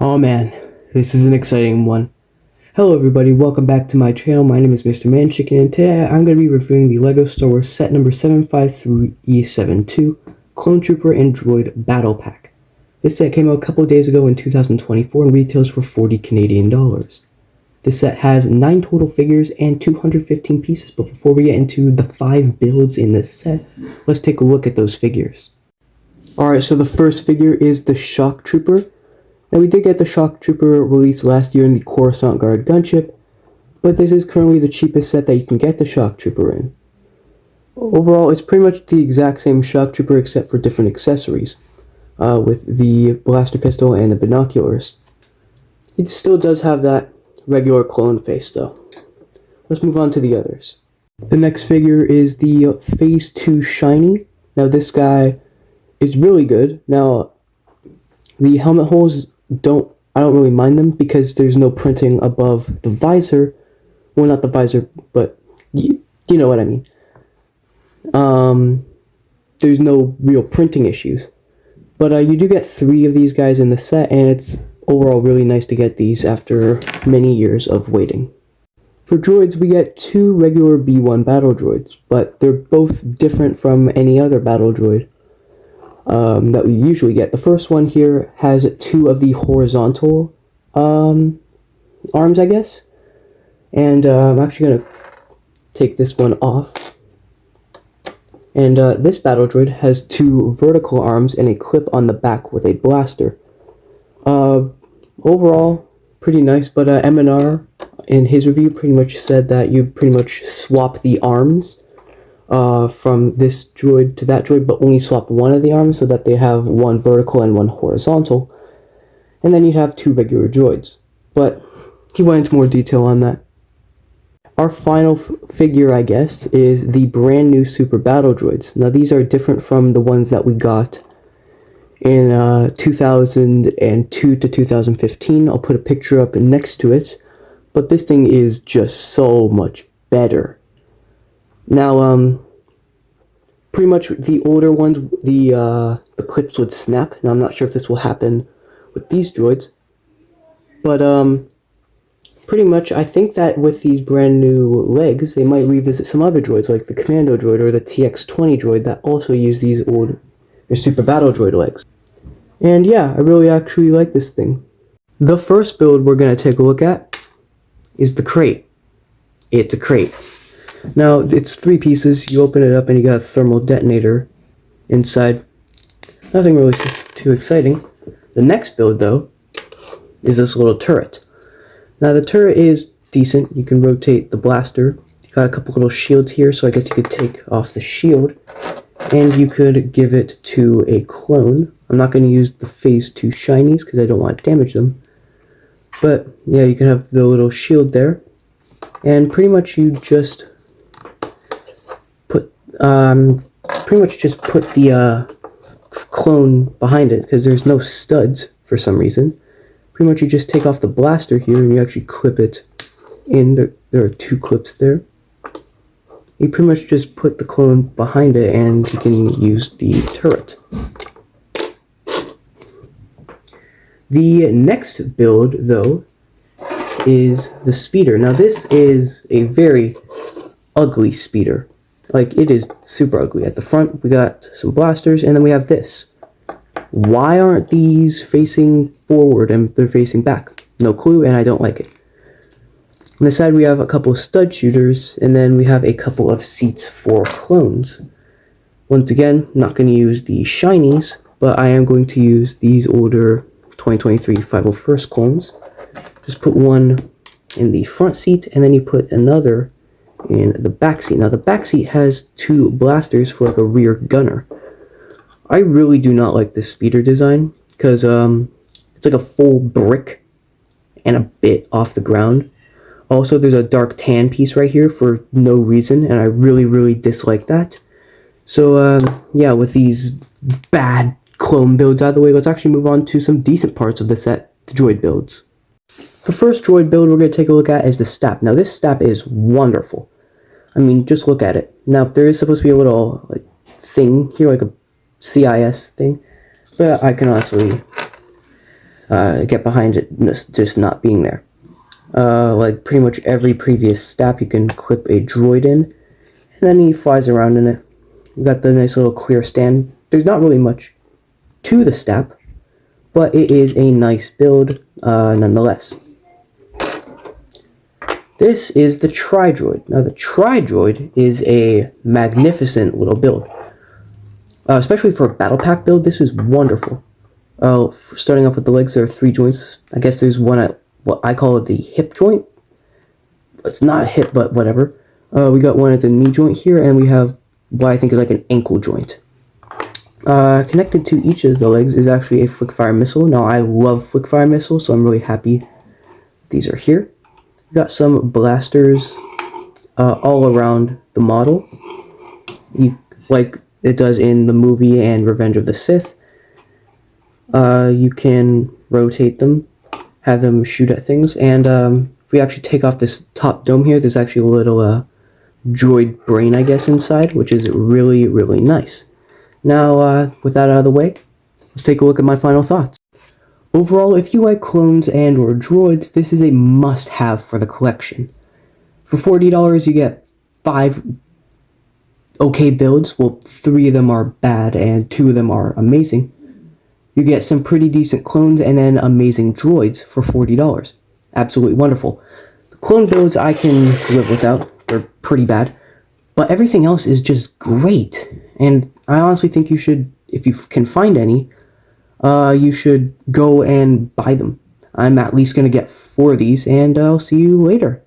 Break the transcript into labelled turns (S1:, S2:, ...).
S1: Oh man, this is an exciting one. Hello everybody, welcome back to my channel. My name is Mr. Manchicken, and today I'm going to be reviewing the LEGO Star Wars set number 753E72 Clone Trooper and Droid Battle Pack. This set came out a couple of days ago in 2024 and retails for $40 Canadian. This set has 9 total figures and 215 pieces, but before we get into the 5 builds in this set, let's take a look at those figures. Alright, so the first figure is the Shock Trooper. Now, we did get the Shock Trooper released last year in the Coruscant Guard gunship, but this is currently the cheapest set that you can get the Shock Trooper in. Overall, it's pretty much the exact same Shock Trooper except for different accessories, with the blaster pistol and the binoculars. It still does have that regular clone face, though. Let's move on to the others. The next figure is the Phase 2 Shiny. Now, this guy is really good. Now, the helmet holes I don't really mind them because there's no printing above the visor. Well, not the visor, but you know what I mean. There's no real printing issues. But you do get 3 of these guys in the set, and it's overall really nice to get these after many years of waiting. For droids, we get 2 regular B1 battle droids, but they're both different from any other battle droid that we usually get. The first one here has 2 of the horizontal arms, I guess. And I'm actually going to take this one off. And this battle droid has 2 vertical arms and a clip on the back with a blaster. Overall, pretty nice, but MNR in his review pretty much said that you pretty much swap the arms from this droid to that droid, but only swap one of the arms so that they have one vertical and one horizontal, and then you'd have 2 regular droids. But he went into more detail on that. Our final figure, I guess, is the brand new Super Battle Droids. Now, these are different from the ones that we got in 2002 to 2015. I'll put a picture up next to it, but this thing is just so much better. Now, pretty much the older ones, the clips would snap. Now, I'm not sure if this will happen with these droids, but pretty much I think that with these brand new legs, they might revisit some other droids like the Commando droid or the TX-20 droid that also use these old Super Battle Droid legs. And yeah, I really actually like this thing. The first build we're going to take a look at is the crate. It's a crate. Now, it's 3 pieces. You open it up and you got a thermal detonator inside. Nothing really too exciting. The next build, though, is this little turret. Now, the turret is decent. You can rotate the blaster. You got a couple little shields here, so I guess you could take off the shield. And you could give it to a clone. I'm not going to use the Phase 2 Shinies because I don't want to damage them. But, yeah, you can have the little shield there. And pretty much you just put the clone behind it because there's no studs for some reason. Pretty much you just take off the blaster here and you actually clip it in. There are 2 clips there. You pretty much just put the clone behind it and you can use the turret. The next build, though, is the speeder. Now, this is a very ugly speeder. Like, it is super ugly. At the front, we got some blasters, and then we have this. Why aren't these facing forward and they're facing back? No clue, and I don't like it. On the side, we have a couple of stud shooters, and then we have a couple of seats for clones. Once again, not going to use the shinies, but I am going to use these older 2023 501st clones. Just put one in the front seat, and then you put another in the back seat. Now, the back seat has 2 blasters for like a rear gunner. I really do not like this speeder design because it's like a full brick and a bit off the ground. Also, there's a dark tan piece right here for no reason, and I really, really dislike that. So, yeah, with these bad clone builds out of the way, let's actually move on to some decent parts of the set, the droid builds. The first droid build we're going to take a look at is the STAP. Now, this STAP is wonderful. I mean, just look at it. Now, there is supposed to be a little thing here, like a CIS thing, but I can honestly get behind it just not being there. Like pretty much every previous stap, you can clip a droid in, and then he flies around in it. We got the nice little clear stand. There's not really much to the stap, but it is a nice build nonetheless. This is the Tri-Droid. Now the Tri-Droid is a magnificent little build. Especially for a battle pack build, this is wonderful. Starting off with the legs, there are 3 joints. I guess there's one at what I call it the hip joint. It's not a hip, but whatever. We got one at the knee joint here, and we have what I think is like an ankle joint. Connected to each of the legs is actually a flick-fire missile. Now, I love flick-fire missiles, so I'm really happy these are here. We got some blasters all around the model, like it does in the movie and Revenge of the Sith. You can rotate them, have them shoot at things, and if we actually take off this top dome here, there's actually a little droid brain, I guess, inside, which is really, really nice. Now, with that out of the way, let's take a look at my final thoughts. Overall, if you like clones and or droids, this is a must-have for the collection. For $40, you get 5 okay builds. Well, 3 of them are bad and 2 of them are amazing. You get some pretty decent clones and then amazing droids for $40. Absolutely wonderful. The clone builds I can live without. They're pretty bad. But everything else is just great. And I honestly think you should, if you can find any, you should go and buy them. I'm at least going to get 4 of these, and I'll see you later.